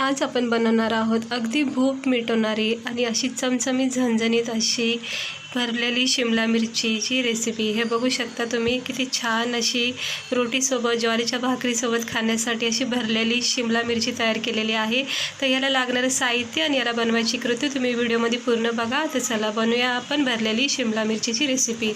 आज आपण बनवणार आहोत अगदी भूक मिटवणारी आणि अशी चमचमीत झणझणीत अशी भरलेली शिमला मिरचीची रेसिपी। हे बघू शकता तुम्ही किती छान अशी रोटीसोबत ज्वारीच्या भाकरीसोबत खाण्यासाठी अशी भरलेली शिमला मिरची तयार केलेली आहे। तर याला लागणारं साहित्य आणि याला बनवायची कृती तुम्ही व्हिडिओमध्ये पूर्ण बघा। तर चला बनवूया आपण भरलेली शिमला मिरचीची रेसिपी।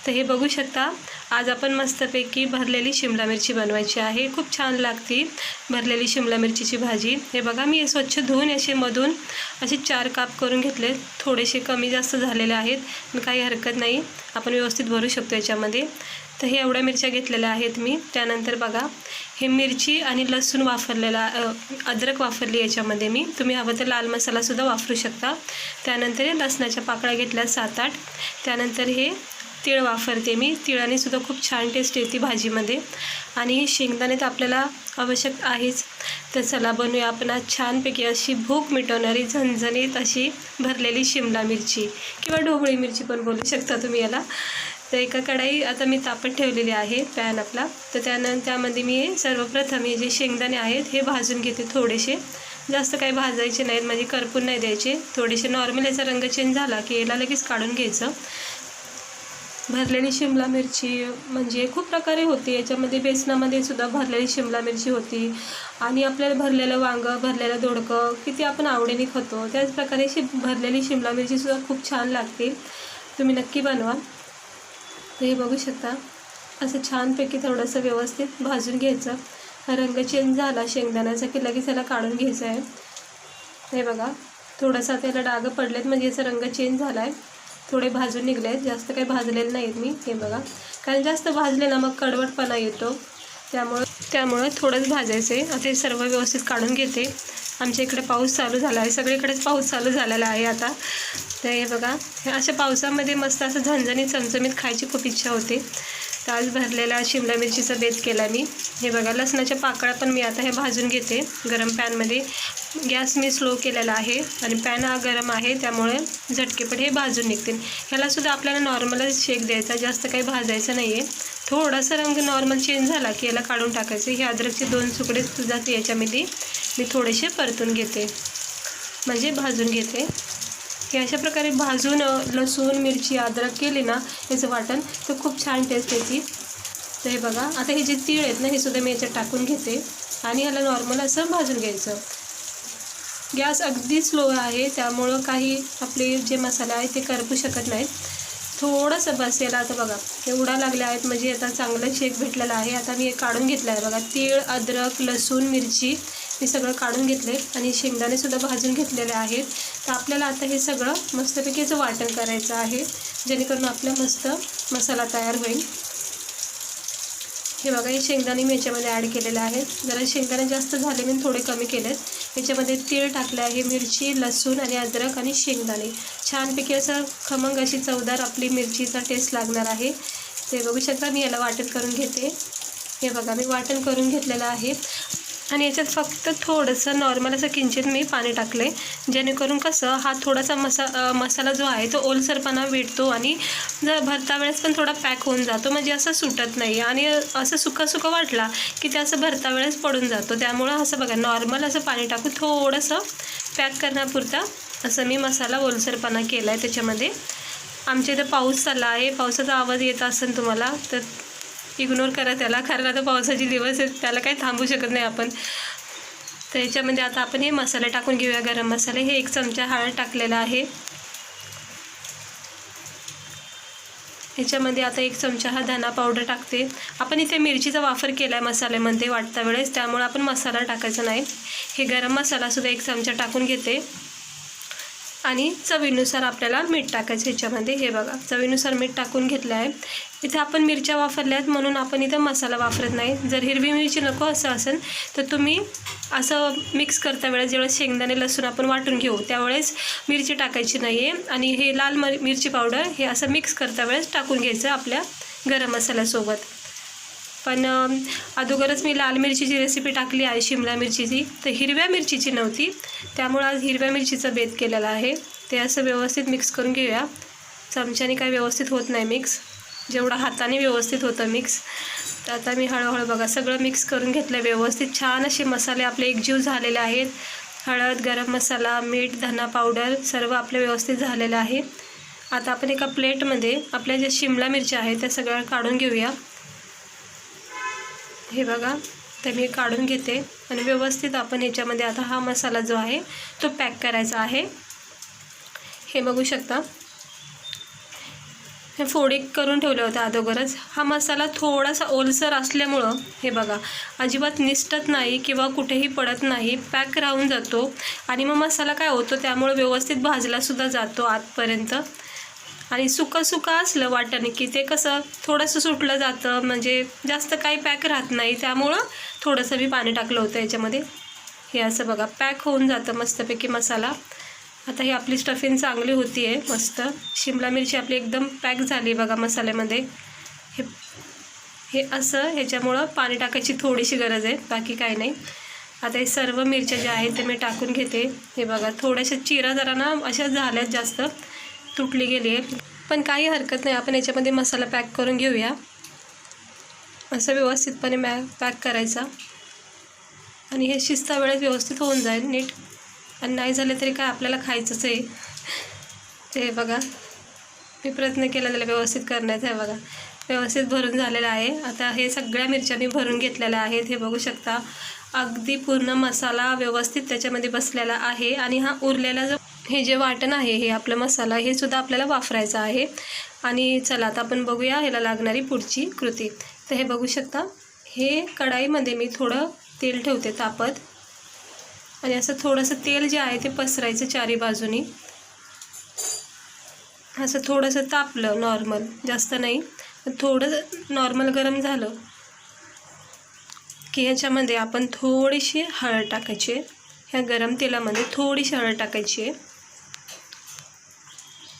तर हे बघू शकता आज आपण मस्तपैकी भरलेली शिमला मिरची बनवायची आहे। खूप छान लागते भरलेली शिमला मिरचीची भाजी। हे बघा मी स्वच्छ धुवून असे मधून असे 4 काप करून घेतले। थोडेसे कमी जास्त झालेले आहेत पण काही हरकत नाही, आपण व्यवस्थित भरू शकतो याच्यामध्ये। तर हे एवढ्या मिरच्या घेतलेल्या आहेत मी। त्यानंतर बघा हे मिरची आणि लसूण वापरलेला अद्रक वापरली याच्यामध्ये मी। तुम्ही हवं तर लाल मसालासुद्धा वापरू शकता। त्यानंतर हे लसणाच्या पाकळ्या घेतल्या 7-8। त्यानंतर हे तीळ वापरते मी। तिळाने सुद्धा खूप छान टेस्ट येते भाजीमध्ये। आणि शेंगदाणे तर आपल्याला आवश्यक आहेच। तर चला बनवूया आपण आज छानपैकी अशी भूक मिटवणारी झणझणीत अशी भरलेली शिमला मिरची किंवा ढोबळी मिरची पण बोलू शकता तुम्ही याला। तर एका कढाई आता मी तापत ठेवलेली आहे पॅन आपला। तर त्यामध्ये मी सर्वप्रथम हे जे शेंगदाणे आहेत हे भाजून घेते थोडेसे। जास्त काही भाजायचे नाहीत म्हणजे करपून नाही द्यायचे। थोडेसे नॉर्मल याचा रंग चेंज झाला की याला लगेच काढून घ्यायचं। भरलेली शिमला मिरची म्हणजे खूप प्रकारे होती। याच्यामध्ये बेसनामध्ये सुद्धा भरलेली शिमला मिरची होती आणि आपल्याला भरलेलं वांगं, भरलेलं दोडकं किती आपण आवडीने खातो। त्याच प्रकारे भरलेली शिमला मिरची सुद्धा खूप छान लागते। तुम्ही नक्की बनवा। तर हे बघू शकता असं छानपैकी थोडंसं व्यवस्थित भाजून घ्यायचं। हा रंग चेंज झाला शेंगदाण्याचा की लगेच याला काढून घ्यायचं आहे। हे बघा थोडंसं त्याला डाग पडलेत म्हणजे याचा रंग चेंज झाला आहे। थोडे भाजून निघले आहेत, जास्त काही भाजलेले नाहीत मी। हे बघा कारण जास्त भाजले ना मग कडवटपणा येतो, त्यामुळे थोडंच भाजायचं आहे। आता हे सर्व व्यवस्थित काढून घेते। आमच्या इकडे पाऊस चालू झाला आहे, सगळीकडेच पाऊस चालू झालेला आहे आता। तर हे बघा अशा पावसामध्ये मस्त असं झणझणीत चमचमीत खायची खूप इच्छा होते। तर आज भरलेला शिमला मिरचीचा बेत केला मी। हे बघा लसणाच्या पाकळ्या पण मी आता हे भाजून घेते गरम पॅनमध्ये। गॅस मी स्लो केलेला आहे आणि पॅन हा गरम आहे त्यामुळे झटकेपट हे भाजून निघतील। ह्यालासुद्धा आपल्याला नॉर्मलच शेक द्यायचा, जास्त काही भाजायचं नाही आहे। थोडासा रंग नॉर्मल चेंज झाला की याला काढून टाकायचे। हे अद्रकचे 2 तुकडे सुद्धा याच्यामध्ये मी थोडेसे परतून घेते म्हणजे भाजून घेते। हे अशा प्रकारे भाजून लसूण मिरची अद्रक केली ना याचं वाटण तर खूप छान टेस्ट येते। तर हे बघा आता हे जे तीळ आहेत ना हे सुद्धा मी याच्यात टाकून घेते आणि याला नॉर्मल असं भाजून घ्यायचं। गॅस अगदी स्लो आहे त्यामुळं काही आपले जे मसाले आहेत ते करपू शकत नाहीत। थोडंसं बस याला आता बघा एवढा लागले आहेत म्हणजे आता चांगलं शेक भेटलेलं आहे। आता मी काढून घेतलं आहे बघा तीळ अद्रक लसूण मिरची हे सगळं काढून घेतले आणि शेंगदाणेसुद्धा भाजून घेतलेले आहेत। तर आपल्याला आता हे सगळं मस्तपैकी याचं वाटण करायचं आहे जेणेकरून आपला मस्त मसाला तयार होईल। हे बघा हे शेंगदाणे मी याच्यामध्ये ॲड केलेले आहेत। जरा शेंगदाणे जास्त झाले मी थोडे कमी केलेत। याच्यामध्ये तीळ टाकले आहे, मिरची लसूण आणि अद्रक आणि शेंगदाणे छानपैकी असं खमंग अशी चवदार आपली मिरचीचा टेस्ट लागणार आहे। ते बघू शकता मी याला वाटण करून घेते। हे बघा मी वाटण करून घेतलेलं आहे आणि याच्यात फक्त थोडंसं नॉर्मल असं किंचित मी पाणी टाकलं आहे जेणेकरून कसं हा थोडासा मसाला जो आहे तो ओलसरपणा भेटतो आणि जर भरता वेळेस पण थोडा पॅक होऊन जातो म्हणजे असं सुटत नाही आणि असं सुका वाटला की ते असं भरता वेळेस पडून जातो। त्यामुळं असं बघा नॉर्मल असं पाणी टाकून थोडंसं पॅक करण्यापुरता असं मी मसाला ओलसरपणा केला आहे त्याच्यामध्ये। आमच्या इथं पाऊस चालला आहे, पावसाचा आवाज येत असेल तुम्हाला तर इग्नोर करा त्याला, कारण आता पावसाचे दिवस आहेत त्याला काही थांबू शकत नाही आपण। तर याच्यामध्ये आता आपण हे मसाले टाकून घेऊया गरम मसाले। हे 1 चमचा हळद टाकलेला आहे। याच्यामध्ये आता 1 चमचा हा धना पावडर टाकते। आपण इथे मिरचीचा वापर केला आहे मसाल्यामध्ये वाटता वेळेस त्यामुळे आपण मसाला टाकायचा नाही। हे गरम मसालासुद्धा 1 चमचा टाकून घेते आणि चवीनुसार आपल्याला मीठ टाकायचं ह्याच्यामध्ये। हे बघा चवीनुसार मीठ टाकून घेतलं आहे। इथे आपण मिरच्या वापरल्या आहेत म्हणून आपण इथं मसाला वापरत नाही। जर हिरवी मिरची नको असं असेल तर तुम्ही असं मिक्स करता वेळेस जेव्हा शेंगदाणे लसूण आपण वाटून घेऊ त्यावेळेस मिरची टाकायची नाही आहे आणि हे लाल मिरची पावडर हे असं मिक्स करता वेळेस टाकून घ्यायचं आपल्या गरम मसाल्यासोबत। पण अगोदरच मी लाल मिरचीची रेसिपी टाकली आहे शिमला मिरचीची, तर हिरव्या मिरचीची नव्हती त्यामुळे आज हिरव्या मिरचीचा बेत केलेला आहे। ते असं व्यवस्थित मिक्स करून घेऊया। चमच्याने काही व्यवस्थित होत नाही मिक्स, जेवढा हाताने व्यवस्थित होतं मिक्स। तर आता मी हळूहळू बघा सगळं मिक्स करून घेतलं व्यवस्थित। छान असे मसाले आपले एकजीव झालेले आहेत। हळद, गरम मसाला, मीठ, धना पावडर सर्व आपलं व्यवस्थित झालेलं आहे. आता आपण एका प्लेटमध्ये आपल्या ज्या शिमला मिरच्या आहेत त्या सगळ्या काढून घेऊया. हे बघा, तर मी काढून घेते आणि व्यवस्थित आपण ह्याच्यामध्ये आता हा मसाला जो आहे तो पॅक करायचा आहे. हे बघू शकता, हे फोडी करून ठेवले होते अगोदरच. हा मसाला थोडासा ओलसर असल्यामुळं हे बघा अजिबात निसटत नाही किंवा कुठेही पडत नाही, पॅक राहून जातो. आणि मग मसाला काय होतो त्यामुळे व्यवस्थित भाजलासुद्धा जातो आतपर्यंत. आणि सुका असलं वाटण की ते कसं थोडंसं सुटलं जातं, म्हणजे जास्त काही पॅक राहत नाही. त्यामुळं थोडंसं मी पाणी टाकलं होतं याच्यामध्ये. हे असं बघा पॅक होऊन जातं मस्तपैकी मसाला. आता ही आपली स्टफिंग चांगली होती आहे मस्त. शिमला मिरची आपली एकदम पॅक झाली बघा मसाल्यामध्ये. हे असं ह्याच्यामुळं पाणी टाकायची थोडीशी गरज आहे, बाकी काही नाही. आता हे सर्व मिरच्या ज्या आहेत ते मी टाकून घेते. हे बघा थोड्याशा चिरा जरा ना अशा झाल्यात, जास्त तुटली गेली आहे, पण काही हरकत नाही. आपण याच्यामध्ये मसाला पॅक करून घेऊया. असं व्यवस्थितपणे पॅक करायचा आणि हे शिजता वेळेस व्यवस्थित होऊन जाईल नीट. आणि नाही झालं तरी काय आपल्याला खायचंच आहे. ते बघा मी प्रयत्न केला त्याला व्यवस्थित करण्याचा. आहे बघा व्यवस्थित भरून झालेलं आहे. आता हे सगळ्या मिरच्या मी भरून घेतलेल्या आहेत. हे बघू शकता अगदी पूर्ण मसाला व्यवस्थित त्याच्यामध्ये बसलेला आहे. आणि हा उरलेला जो हे जे वाटण आहे हे आपलं मसाला हे सुद्धा आपल्याला वापरायचं आहे. आणि चला आता आपण बघूया ह्याला लागणारी पुढची कृती. तर हे बघू शकता, हे कढाईमध्ये मी थोडं तेल ठेवते तापत. आणि असं थोडंसं तेल जे आहे ते पसरायचं चारी बाजूनी. असं थोडंसं तापलं नॉर्मल, जास्त नाही, थोडं नॉर्मल गरम झालं की ह्याच्यामध्ये आपण थोडीशी हळद टाकायची आहे. ह्या गरम तेलामध्ये थोडीशी हळद टाकायची आहे.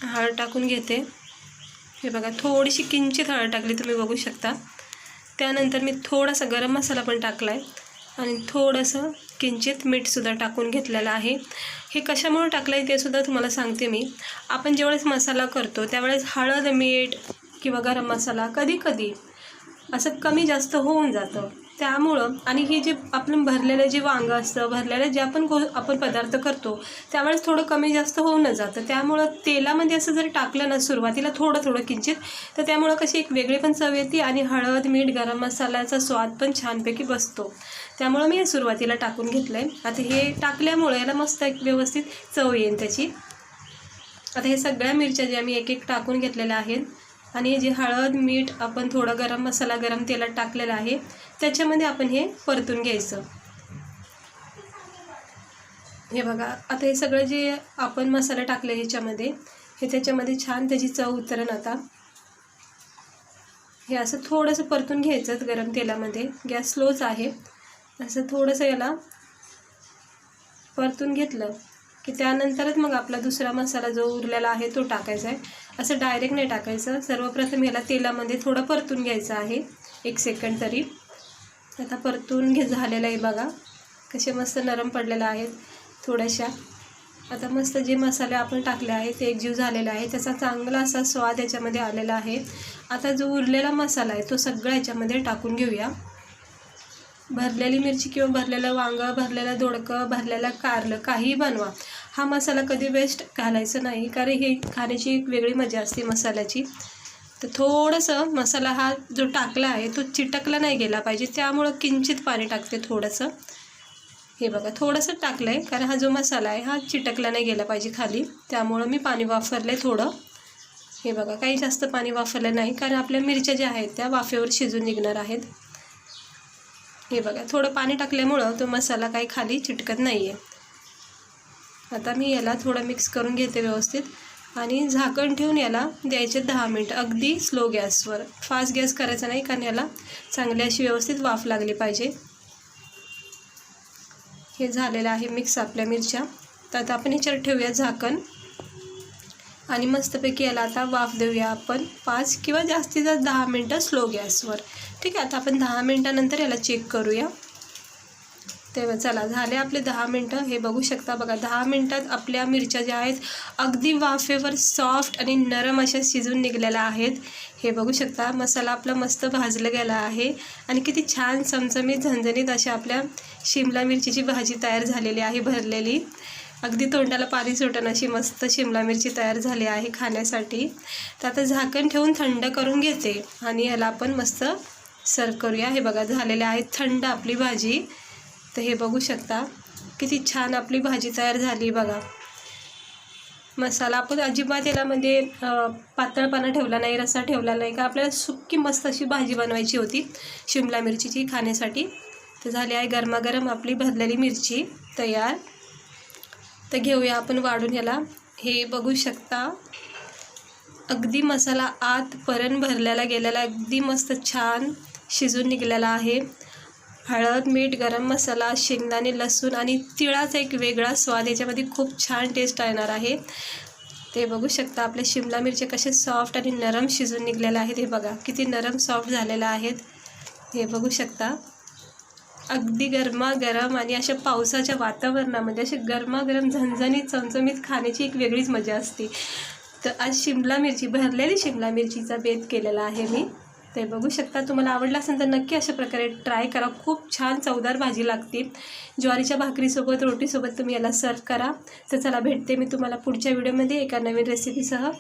हळद टाकून घेते. हे बघा थोडीशी किंचित हळद टाकली, तुम्ही बघू शकता. त्यानंतर मी थोडासा गरम मसाला पण टाकला आहे आणि थोडंसं किंचित मीठसुद्धा टाकून घेतलेलं आहे. हे कशामुळे टाकलं आहे ते सुद्धा तुम्हाला सांगते मी. आपण ज्यावेळेस मसाला करतो त्यावेळेस हळद, मीठ किंवा गरम मसाला कधी कधी असं कमी जास्त होऊन जातं. त्यामुळं आणि हे जे आपण भरलेलं जे वांगं असतं, भरलेलं जे आपण पदार्थ करतो त्यावेळेस थोडं कमी जास्त होऊनच जातं. त्यामुळं तेलामध्ये असं जर टाकलं ना सुरुवातीला थोडं किंचित, तर त्यामुळं कशी एक वेगळी पण चव येते आणि हळद, मीठ, गरम मसाल्याचा स्वाद पण छानपैकी बसतो. त्यामुळं मी हे सुरुवातीला टाकून घेतलं आहे. आता हे टाकल्यामुळं याला मस्त एक व्यवस्थित चव येईल त्याची. आता हे सगळ्या मिरच्या ज्या मी एक टाकून घेतलेल्या आहेत आणि जे हळद, मीठ आपण थोडं गरम मसाला गरम तेलात टाकलेला आहे त्याच्यामध्ये आपण हे परतून घ्यायचं. हे बघा आता हे सगळं जे आपण मसाला टाकले ह्याच्यामध्ये, हे त्याच्यामध्ये छान त्याची चव उतरण. आता हे असं थोडंसं परतून घ्यायचं गरम तेलामध्ये. गॅस स्लोच आहे. असं थोडंसं याला परतून घेतलं की त्यानंतरच मग आपला दुसरा मसाला जो उरलेला आहे तो टाकायचा आहे. असं डायरेक्ट नाही टाकायचं. सर्वप्रथम याला तेलामध्ये थोडं परतून घ्यायचं आहे 1 सेकंड तरी. आता परतून झालेलं आहे बघा, कसे मस्त नरम पडलेलं आहेत थोड्याशा. आता मस्त जे मसाले आपण टाकले आहेत ते एकजीव झालेला आहे, त्याचा चांगला असा स्वाद याच्यामध्ये आलेला आहे. आता जो उरलेला मसाला आहे तो सगळा याच्यामध्ये टाकून घेऊया. भरलेली मिरची किंवा भरलेलं वांगं, भरलेलं दोडकं, भरलेलं कारलं काहीही बनवा, हा मसाला कधी वेस्ट घालायचं नाही, कारण हे खाण्याची एक वेगळी मजा असते मसाल्याची. तर थोडंसं मसाला हा जो टाकला आहे तो चिटकला नाही गेला पाहिजे, त्यामुळं किंचित पाणी टाकते थोडंसं. हे बघा थोडंसं टाकलं आहे कारण हा जो मसाला आहे हा चिटकला नाही गेला पाहिजे खाली, त्यामुळं मी पाणी वापरलं आहे थोडं. हे बघा काही जास्त पाणी वापरलं नाही कारण आपल्या मिरच्या ज्या आहेत त्या वाफेवर शिजून निघणार आहेत. हे बघा थोडं पाणी टाकल्यामुळं तो मसाला काही खाली चिटकत नाही आहे. आता मी याला थोडं मिक्स करून घेते व्यवस्थित आणि झाकण ठेवून याला द्यायचे 10 मिनिट अगदी स्लो गॅसवर. फास्ट गॅस करायचा नाही कारण याला चांगली अशी व्यवस्थित वाफ लागली पाहिजे. हे झालेलं आहे मिक्स आपल्या मिरच्या. तर आता आपण ह्याच्यावर ठेवूया झाकण आणि मस्तपैकी याला आता वाफ देऊया आपण 5 किंवा जास्तीत जास्त 10 मिनटं स्लो गॅसवर. ठीक आहे. आता आपण 10 मिनटानंतर याला चेक करूया. तेव्हा चला झाले आपले 10 मिनटं. हे बघू शकता बघा, 10 मिनटात आपल्या मिरच्या ज्या आहेत अगदी वाफेवर सॉफ्ट आणि नरम अशा शिजून निघलेल्या आहेत. हे बघू शकता मसाला आपला मस्त भाजला गेला आहे आणि किती छान चमचमीत झणझणीत अशा आपल्या शिमला मिरचीची भाजी तयार झालेली आहे भरलेली. अगदी तोंडाला पाणी सुटन अशी मस्त शिमला मिरची तयार झाली आहे खाण्यासाठी. तर आता झाकण ठेवून थंड करून घेते आणि याला आपण मस्त सर्व करूया. हे बघा झालेले आहे थंड आपली भाजी. तर हे बघू शकता किती छान आपली भाजी तयार झाली बघा. मसाला आपण अजिबात यामध्ये पातळपणा ठेवला नाही, रस्सा ठेवला नाही का. आपल्याला सुक्की मस्त अशी भाजी बनवायची होती शिमला मिरचीची खाण्यासाठी. तर झाली आहे गरमागरम आपली भरलेली मिरची तयार. तर घेऊया आपण वाढून ह्याला. हे बघू शकता अगदी मसाला आतपर्यंत भरलेला गेलेला, अगदी मस्त छान शिजून निघालेला आहे. हळद, मीठ, गरम मसाला, शेंगदाणे, लसूण आणि तिळाचा एक वेगळा स्वाद, याच्यामध्ये खूप छान टेस्ट येणार आहे. ते बघू शकता आपल्या शिमला मिरची कसे सॉफ्ट आणि नरम शिजून निघलेल्या आहेत. हे बघा किती नरम सॉफ्ट झालेल्या आहेत. हे बघू शकता अगदी गरमागरम आणि अशा पावसाच्या वातावरणामध्ये असे गरमागरम झणझणीत चमचमीत खाण्याची एक वेगळीच मजा असते. तर आज शिमला मिरची, भरलेली शिमला मिरचीचा बेत केलेला आहे मी. ते बघू शकता. तुम्हाला आवडला असेल तर नक्की अशा प्रकारे ट्राय करा. खूप छान चवदार भाजी लागते. ज्वारीच्या भाकरीसोबत, रोटीसोबत तुम्ही याला सर्व करा. तर चला भेटते मी तुम्हाला पुढच्या व्हिडिओमध्ये एका नवीन रेसिपीसह.